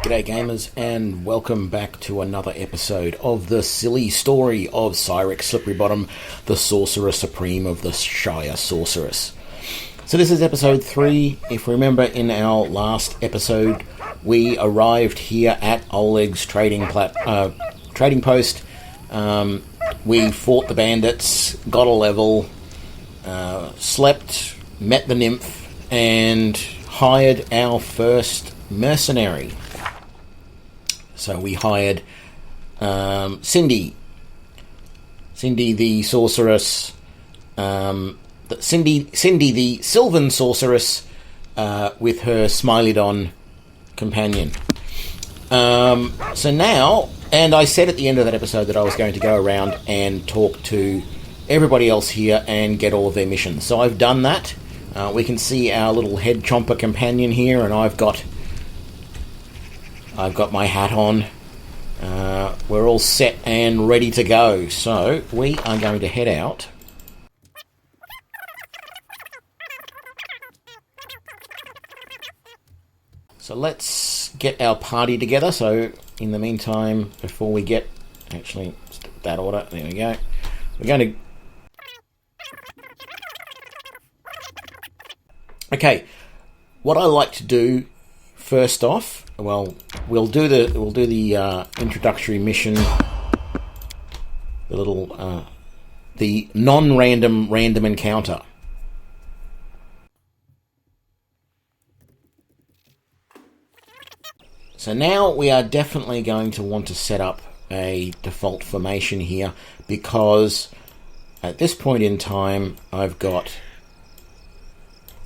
G'day gamers, and welcome back to another episode of the silly story of Syrix, Slipperybottom, the Sorcerer Supreme of the Shire Sorcerous. So this is episode 3. If you remember, in our last episode, we arrived here at Oleg's trading post. We fought the bandits, got a level, slept, met the nymph, and hired our first mercenary. So we hired Cindy the Sorceress, Cindy the Sylvan Sorceress, with her Smiley-Don companion. So now, and I said at the end of that episode that I was going to go around and talk to everybody else here and get all of their missions. So I've done that. We can see our little head chomper companion here, and I've got my hat on. We're all set and ready to go. So we are going to head out. So let's get our party together. So in the meantime, before we get... Actually, that order. There we go. We're going to... Okay. What I like to do first off... Well, we'll do the introductory mission, the non-random random encounter. So now we are definitely going to want to set up a default formation here, because at this point in time I've got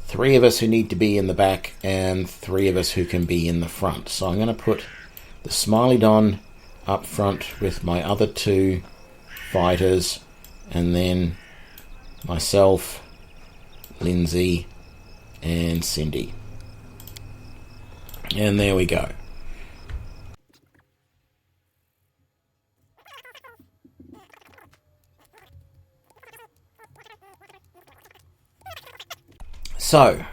3 of us who need to be in the back and 3 of us who can be in the front. So I'm going to put the Smiley-Don up front with my other 2 fighters, and then myself, Linzi, and Cindy. And there we go. So,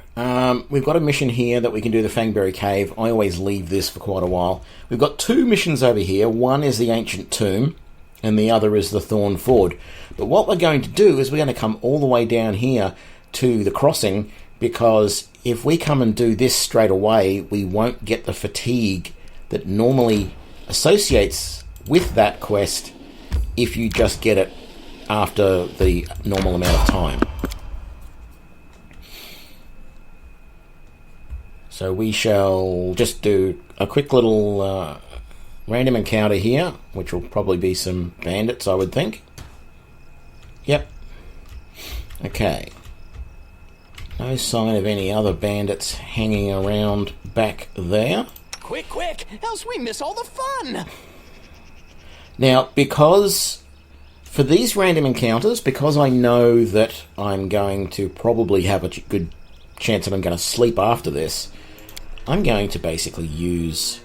we've got a mission here that we can do, the Fangberry Cave. I always leave this for quite a while. We've got 2 missions over here. One is the Ancient Tomb, and the other is the Thorn Ford. But what we're going to do is we're going to come all the way down here to the crossing, because if we come and do this straight away, we won't get the fatigue that normally associates with that quest if you just get it after the normal amount of time. So we shall just do a quick little random encounter here, which will probably be some bandits, I would think. Yep. Okay. No sign of any other bandits hanging around back there. Quick, else we miss all the fun! Now, because for these random encounters, because I know that I'm going to probably have a good chance that I'm going to sleep after this, I'm going to basically use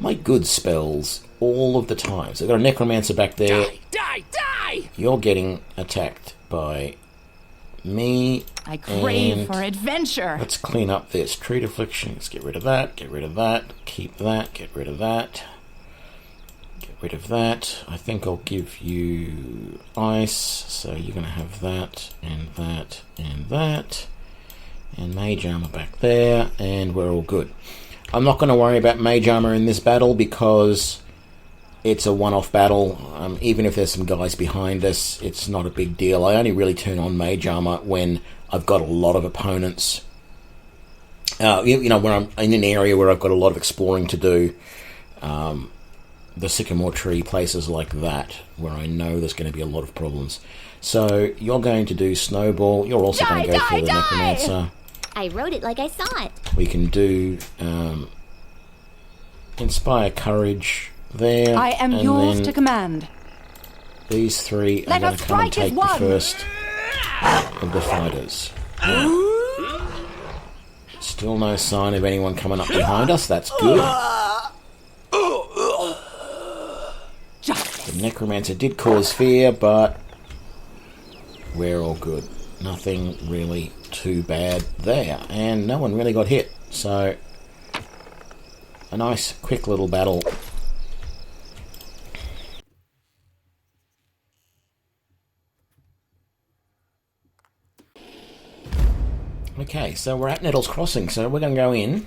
my good spells all of the time. So I've got a Necromancer back there. Die! You're getting attacked by me. I crave for adventure. Let's clean up this. Treat Affliction. Let's get rid of that. Get rid of that. Keep that. Get rid of that. Get rid of that. I think I'll give you ice. So you're going to have that and that and that. And Mage Armor back there, and we're all good. I'm not going to worry about Mage Armor in this battle because it's a one-off battle. Even if there's some guys behind us, it's not a big deal. I only really turn on Mage Armor when I've got a lot of opponents. When I'm in an area where I've got a lot of exploring to do. The Sycamore Tree, places like that, where I know there's going to be a lot of problems. So you're going to do Snowball. You're also going to go for the Necromancer. I wrote it like I saw it. We can do Inspire Courage there. I am yours to command. These 3 are going to come and take the first of the fighters. Still no sign of anyone coming up behind us. That's good. The Necromancer did cause fear, but we're all good. Nothing really too bad there. And no one really got hit. So a nice quick little battle. Okay, so we're at Nettles Crossing, so we're going to go in.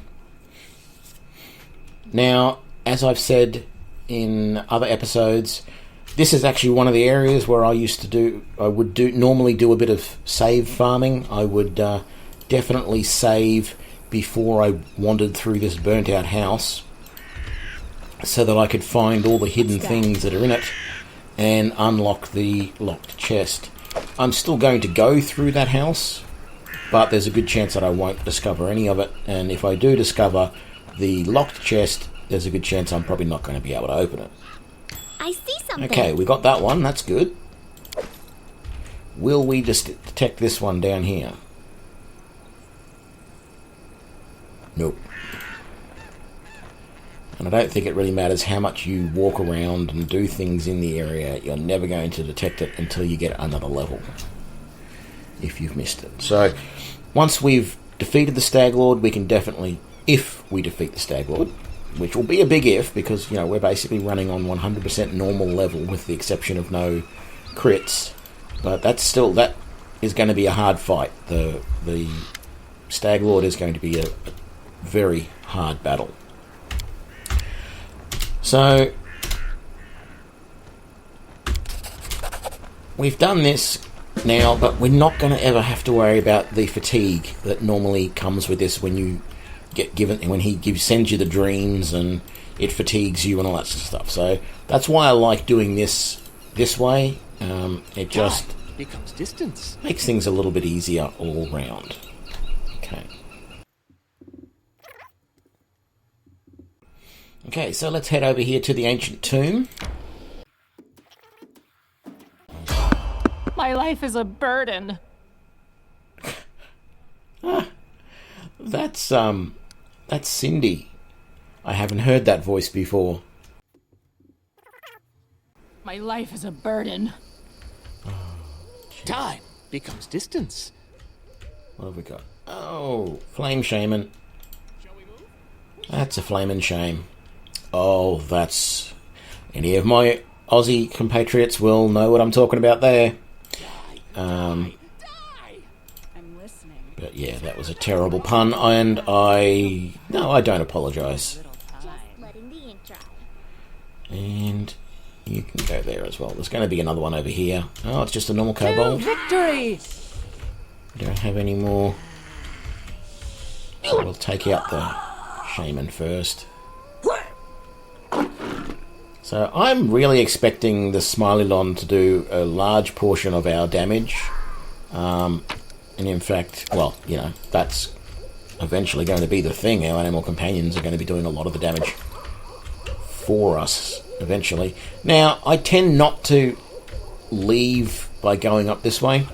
Now, as I've said in other episodes, this is actually one of the areas where I would normally do a bit of save farming. I would definitely save before I wandered through this burnt out house so that I could find all the hidden things that are in it and unlock the locked chest. I'm still going to go through that house, but there's a good chance that I won't discover any of it, and if I do discover the locked chest, there's a good chance I'm probably not going to be able to open it. I see something. Okay, we got that one. That's good. Will we just detect this one down here? Nope. And I don't think it really matters how much you walk around and do things in the area. You're never going to detect it until you get another level, if you've missed it. So, once we've defeated the Stag Lord, we can definitely, if we defeat the Stag Lord, which will be a big if, because, you know, we're basically running on 100% normal level with the exception of no crits. But that is going to be a hard fight. The Stag Lord is going to be a very hard battle. So, we've done this now, but we're not going to ever have to worry about the fatigue that normally comes with this when you when he sends you the dreams and it fatigues you and all that sort of stuff. So that's why I like doing this way. It just becomes distance. Makes things a little bit easier all round. Okay. Okay, so let's head over here to the ancient tomb. My life is a burden. That's Cindy. I haven't heard that voice before. My life is a burden. Time becomes distance. What have we got? Oh, Flame Shaman. That's a flaming shame. Oh, that's... Any of my Aussie compatriots will know what I'm talking about there. I'm listening. But yeah, that was a terrible pun, and I don't apologise. Just letting the ink dry. And you can go there as well. There's going to be another one over here. Oh, it's just a normal kobold. Victory! Don't have any more. So we'll take out the shaman first. So I'm really expecting the Smiley-Lon to do a large portion of our damage. And in fact, well, you know, that's eventually going to be the thing. Our animal companions are going to be doing a lot of the damage for us eventually. Now, I tend not to leave by going up this way.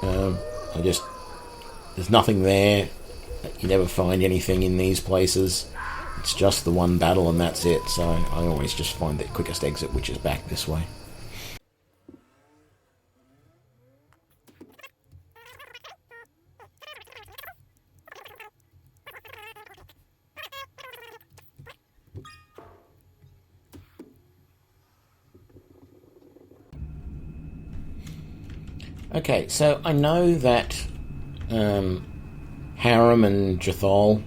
There's nothing there. You never find anything in these places. It's just the one battle and that's it. So I always just find the quickest exit, which is back this way. Okay, so I know that Harem and Jathal,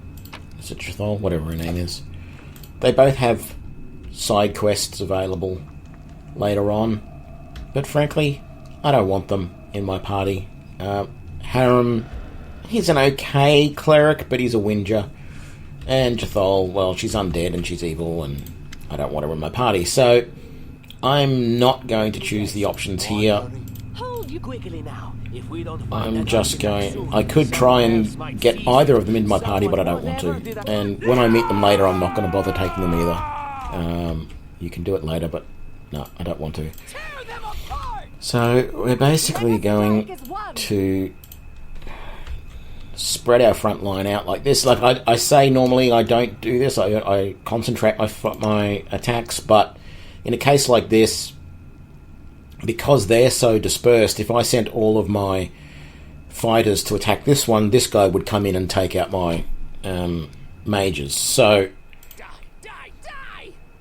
is it Jathal? Whatever her name is. They both have side quests available later on. But frankly, I don't want them in my party. Harem, he's an okay cleric, but he's a whinger. And Jathal, well, she's undead and she's evil, and I don't want her in my party. So, I'm not going to choose the options here. I'm just going... I could try and get either of them in my party, but I don't want to. And when I meet them later, I'm not going to bother taking them either. You can do it later, but no, I don't want to. So, we're basically going to spread our front line out like this. Like I say, normally I don't do this. I concentrate my attacks, but in a case like this, because they're so dispersed, if I sent all of my fighters to attack this one, this guy would come in and take out my mages. So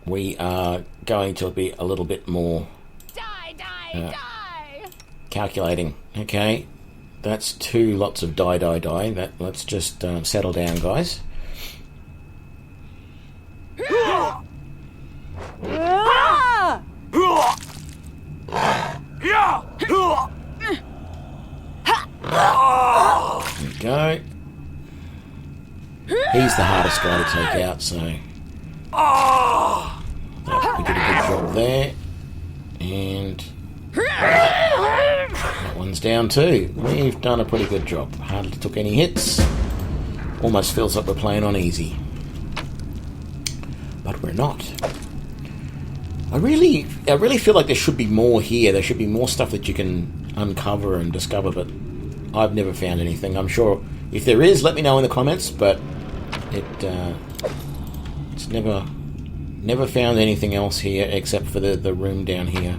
we are going to be a little bit more Die, die, die! calculating. Okay, that's 2 lots of die. Let's just settle down, guys. There we go. He's the hardest guy to take out, so we did a good job there. And that one's down too. We've done a pretty good job. Hardly took any hits. Almost feels like we're playing on easy. But we're not. I really feel like there should be more here. There should be more stuff that you can uncover and discover, but I've never found anything. I'm sure if there is, let me know in the comments, but it's never found anything else here except for the room down here.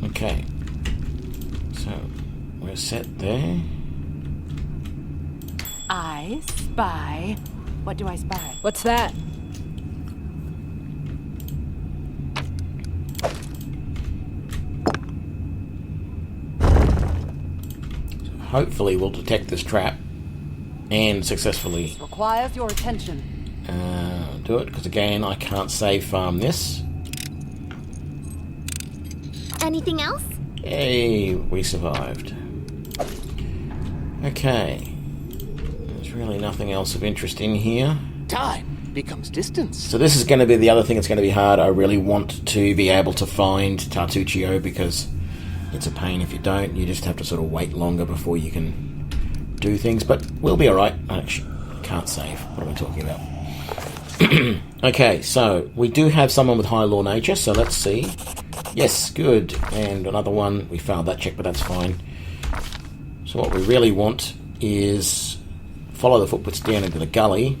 Okay, so we're set there. I spy. What do I spy? What's that? Hopefully we'll detect this trap and successfully Requires your attention. do it, because again I can't save farm this. Anything else? Hey, we survived. Okay, there's really nothing else of interest in here. Time becomes distance. So this is going to be the other thing that's going to be hard. I really want to be able to find Tartuccio, because it's a pain if you don't. You just have to sort of wait longer before you can do things, but we'll be alright. I actually can't save. What am I talking about? Okay, so we do have someone with high law nature, so let's see. Yes, good. And another one. We failed that check, but that's fine. So what we really want is follow the footprints down into the gully,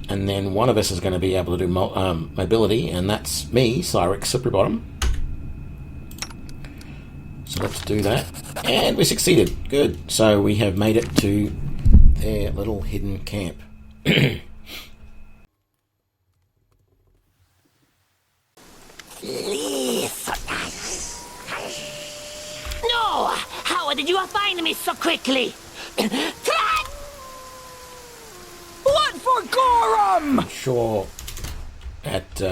and then one of us is going to be able to do mobility, and that's me, Syrix, Slipperybottom. So let's do that. And we succeeded. Good. So we have made it to their little hidden camp. No! How did you find me so quickly? What for Gorum? I'm sure at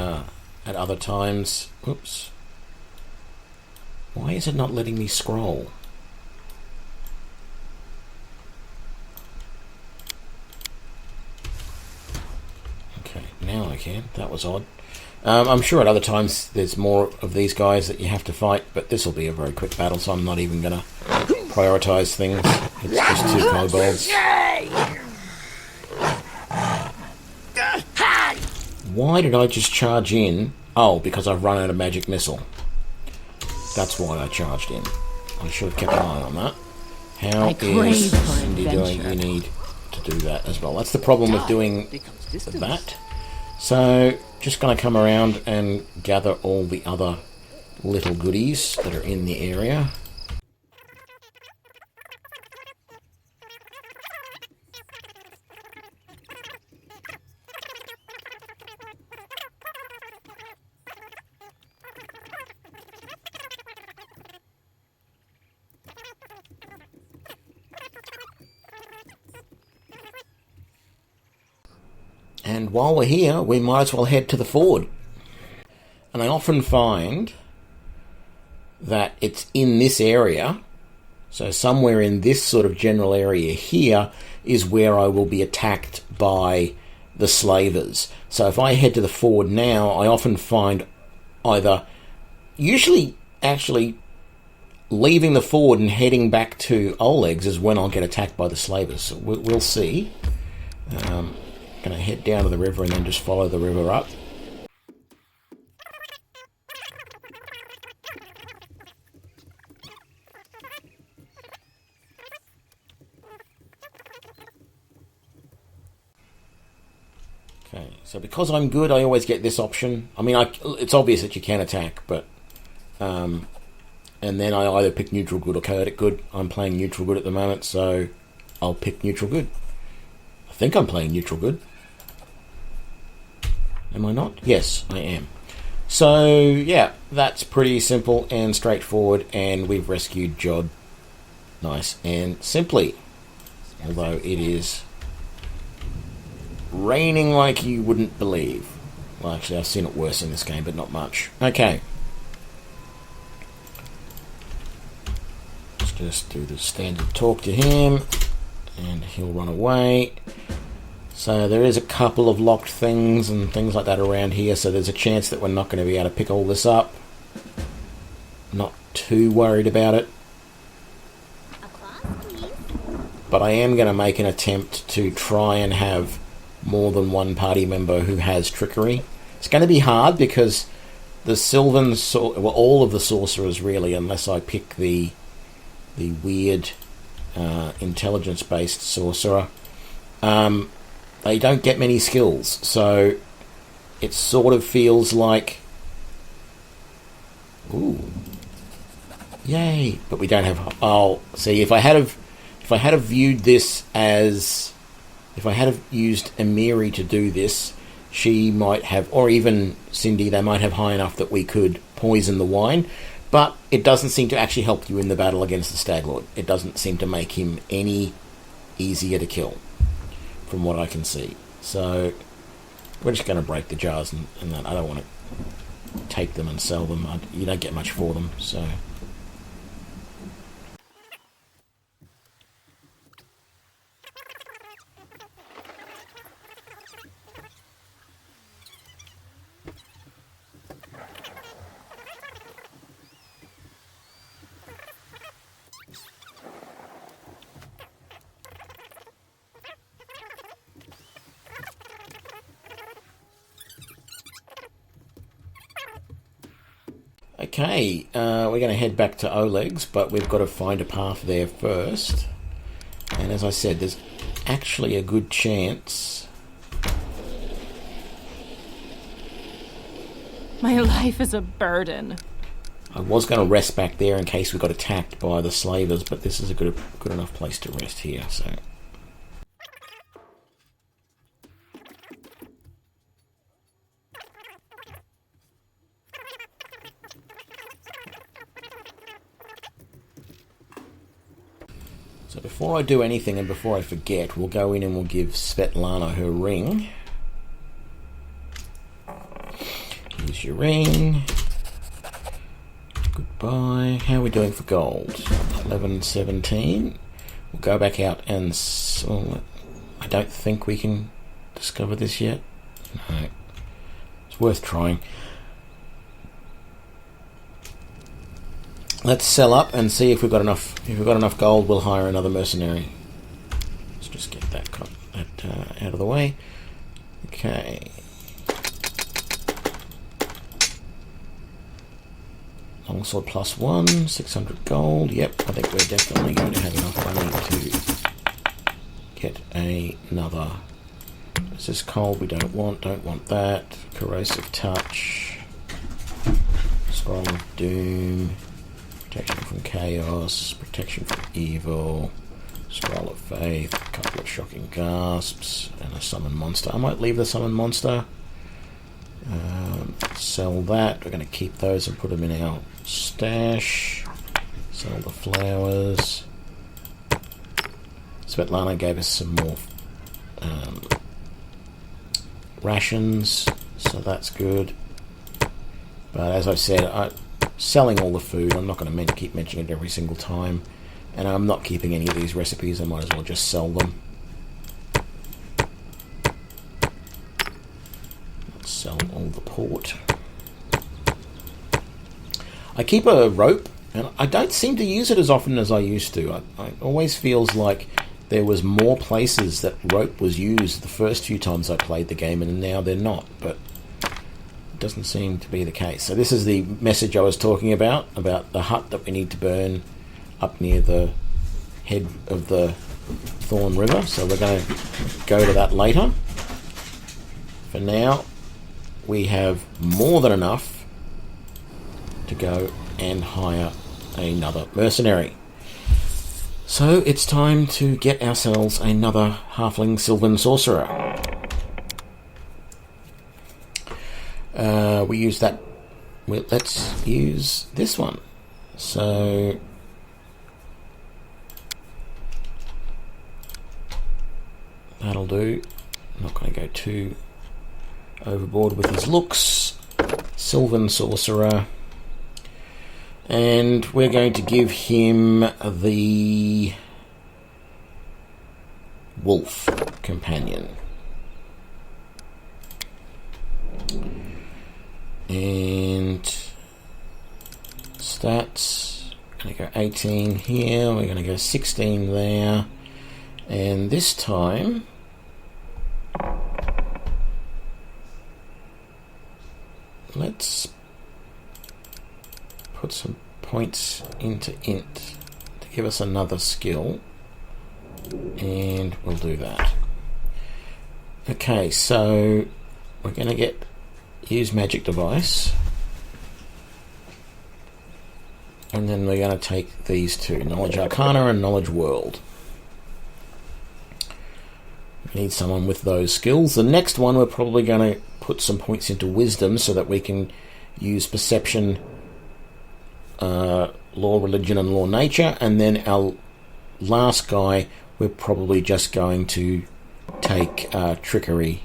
other times... Oops. Why is it not letting me scroll? Okay, now I can. That was odd. I'm sure at other times there's more of these guys that you have to fight, but this will be a very quick battle, so I'm not even going to prioritise things. It's just 2 kobolds. Why did I just charge in? Oh, because I've run out of magic missile. That's why I charged in. I should have kept an eye on that. How is Cindy doing? You need to do that as well. That's the problem with doing that. So, just going to come around and gather all the other little goodies that are in the area. And while we're here, we might as well head to the ford. And I often find that it's in this area, so somewhere in this sort of general area here is where I will be attacked by the slavers. So if I head to the ford now, I often find either, usually actually leaving the ford and heading back to Oleg's is when I'll get attacked by the slavers. So we'll see. Going to head down to the river and then just follow the river up. Okay, so because I'm good, I always get this option. I mean, it's obvious that you can attack, but... and then I either pick neutral good or chaotic good. I'm playing neutral good at the moment, so I'll pick neutral good. I I think I'm playing neutral good. Am I not? Yes, I am. So, yeah, that's pretty simple and straightforward, and we've rescued Jod nice and simply. Although it is raining like you wouldn't believe. Well, actually, I've seen it worse in this game, but not much. Okay. Let's just do the standard talk to him, and he'll run away. So there is a couple of locked things and things like that around here, so there's a chance that we're not going to be able to pick all this up. Not too worried about it. But I am going to make an attempt to try and have more than one party member who has trickery. It's going to be hard because the Sylvan, well, all of the sorcerers really, unless I pick the weird intelligence-based sorcerer, they don't get many skills, so it sort of feels like, ooh, yay! But we don't have. Oh, see, if I had viewed this as, if I had have used Emiri to do this, she might have, or even Cindy, they might have high enough that we could poison the wine. But it doesn't seem to actually help you in the battle against the Stag Lord. It doesn't seem to make him any easier to kill, from what I can see. So we're just going to break the jars and that. I don't want to take them and sell them. You don't get much for them, so. Okay, we're going to head back to Oleg's, but we've got to find a path there first. And as I said, there's actually a good chance. My life is a burden. I was going to rest back there in case we got attacked by the slavers, but this is a good enough place to rest here, so. So before I do anything and before I forget, we'll go in and we'll give Svetlana her ring. Here's your ring. Goodbye. How are we doing for gold? 11.17. We'll go back out and... I don't think we can discover this yet. No. It's worth trying. Let's sell up and see if we've got enough. If we've got enough gold, we'll hire another mercenary. Let's just get that out of the way. Okay. Longsword +1, 600 gold. Yep, I think we're definitely going to have enough money to get another. Is this cold? We don't want that. Corrosive touch. Scroll of Doom. Protection from chaos, protection from evil, scroll of faith, a couple of shocking gasps, and a summon monster. I might leave the summon monster. Sell that. We're going to keep those and put them in our stash. Sell the flowers. Svetlana gave us some more rations, so that's good. But as I said, selling all the food, I'm not going to keep mentioning it every single time, and I'm not keeping any of these recipes. I might as well just sell them. Let's sell all the port. I keep a rope, and I don't seem to use it as often as I used to. I always feels like there was more places that rope was used the first few times I played the game, and now they're not, but doesn't seem to be the case. So this is the message I was talking about the hut that we need to burn up near the head of the Thorn River. So we're going to go to that later. For now, we have more than enough to go and hire another mercenary. So it's time to get ourselves another Halfling Sylvan Sorcerer. We use that. Well, let's use this one. So that'll do. I'm not going to go too overboard with his looks. Sylvan Sorcerer. And we're going to give him the Wolf Companion. And stats, going to go 18 here, we're going to go 16 there, and this time let's put some points into int to give us another skill, and we'll do that. Okay, so we're going to use magic device, and then we're going to take these two, knowledge arcana and knowledge world. We need someone with those skills. The next one we're probably going to put some points into wisdom so that we can use perception, law, religion and law nature, and then our last guy we're probably just going to take trickery,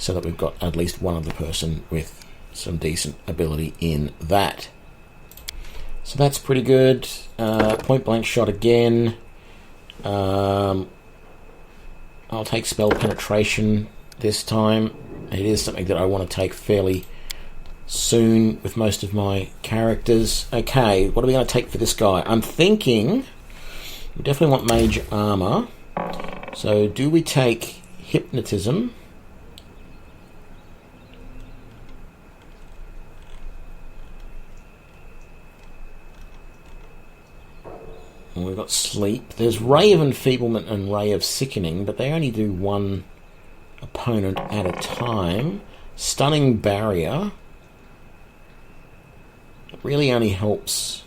so that we've got at least one other person with some decent ability in that. So that's pretty good. Point blank shot again. I'll take spell penetration this time. It is something that I want to take fairly soon with most of my characters. Okay, what are we going to take for this guy? I'm thinking we definitely want mage armor. So do we take hypnotism? We've got sleep. There's Ray of Enfeeblement and Ray of Sickening, but they only do one opponent at a time. Stunning Barrier. It really only helps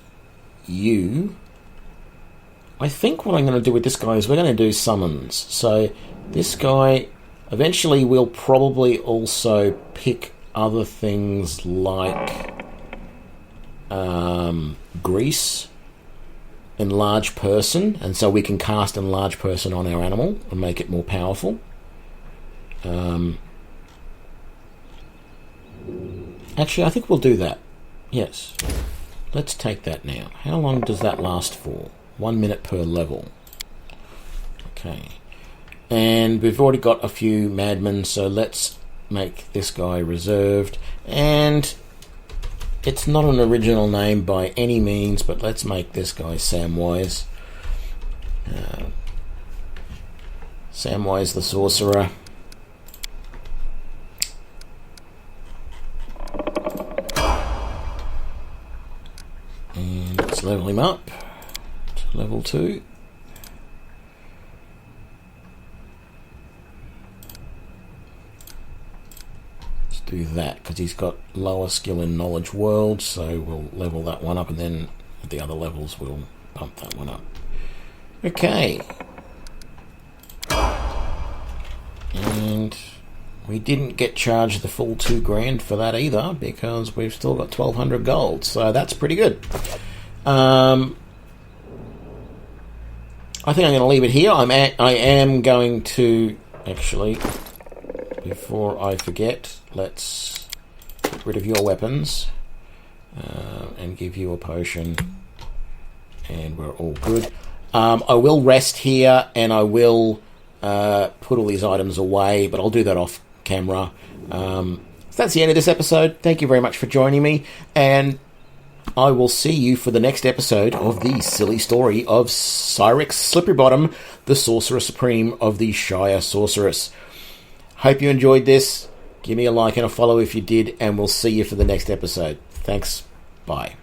you. I think what I'm going to do with this guy is we're going to do summons. So this guy, eventually we'll probably also pick other things like grease, enlarge person, and so we can cast enlarge person on our animal and make it more powerful. Actually, I think we'll do that. Yes. Let's take that now. How long does that last for? 1 minute per level. Okay. And we've already got a few madmen, so let's make this guy reserved. And it's not an original name by any means, but let's make this guy Samwise. Samwise the Sorcerer. And let's level him up to level 2. Let's do that, because he's got lower skill in knowledge world, so we'll level that one up, and then at the other levels we'll bump that one up. Okay. And we didn't get charged the full $2,000 for that either, because we've still got 1,200 gold, so that's pretty good. I think I'm going to leave it here. I am going to, actually, before I forget, let's get rid of your weapons and give you a potion, and we're all good. I will rest here, and I will put all these items away, but I'll do that off camera. So that's the end of this episode. Thank you very much for joining me, and I will see you for the next episode of the silly story of Syrix Slipperybottom, the Sorcerer Supreme of the Shire Sorcerous. Hope you enjoyed this. Give me a like and a follow if you did, and we'll see you for the next episode. Thanks. Bye.